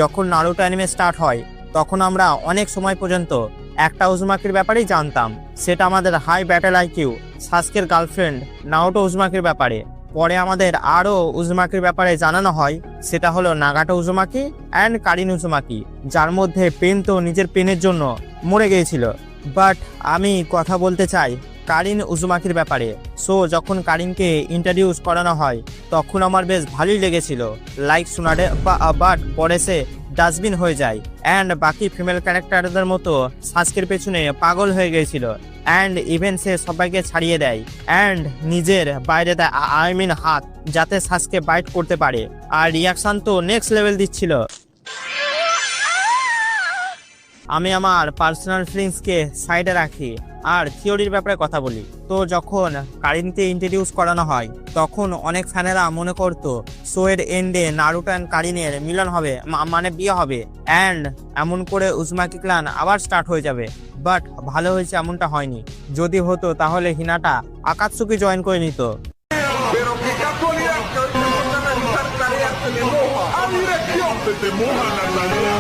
যখন Naruto anime start হয় তখন আমরা অনেক সময় পর্যন্ত একটা উজুমাকির ব্যাপারেই জানতাম, সেটা আমাদের হাই ব্যাটেল আইকিউ সাসকের গার্লফ্রেন্ড নারুটো উজুমাকির ব্যাপারে। পরে আমাদের আরও উজুমাকির ব্যাপারে জানানো হয়, সেটা হলো নাগাটো উজুমাকি অ্যান্ড কারিন উজুমাকি, যার মধ্যে পেন তো নিজের পেনের জন্য মরে গিয়েছিল। বাট আমি কথা বলতে চাই কারিন উজুমাকির ব্যাপারে। সো যখন কারিনকে ইন্ট্রোডিউস করানো হয় তখন আমার বেশ ভালোই লেগেছিল, লাইক সোনাডে, বাট পরে সে ডাস্টবিন হয়ে যায় অ্যান্ড বাকি ফিমেল ক্যারেক্টারদের মতো সাসকের পেছনে পাগল হয়ে গিয়েছিল অ্যান্ড ইভেন সে সবাইকে ছাড়িয়ে দেয় অ্যান্ড নিজের বাইরে দেয়, আই মিন হাত, যাতে সাসকে বাইট করতে পারে। আর রিয়াকশন তো নেক্সট লেভেল দিচ্ছিল। আমি আমার পার্সোনাল ফিলিংসকে সাইডে রাখি আর থিওরির ব্যাপারে কথা বলি। তো যখন কারিনকে ইন্ট্রোডিউস করানো হয় তখন অনেক ফ্যানেরা মনে করতো শোয়ের এন্ডে নারুটো অ্যান্ড কারিনের মিলন হবে, মানে বিয়ে হবে অ্যান্ড এমন করে উজুমাকি ক্লান আবার স্টার্ট হয়ে যাবে। বাট ভালো হয়েছে এমনটা হয়নি। যদি হতো তাহলে হিনাটা আকাতসুকি জয়েন করে নিত। Pero qué casualidad que hoy me mandan a realizar tareas, se me moja. A dirección se te moja la tarea.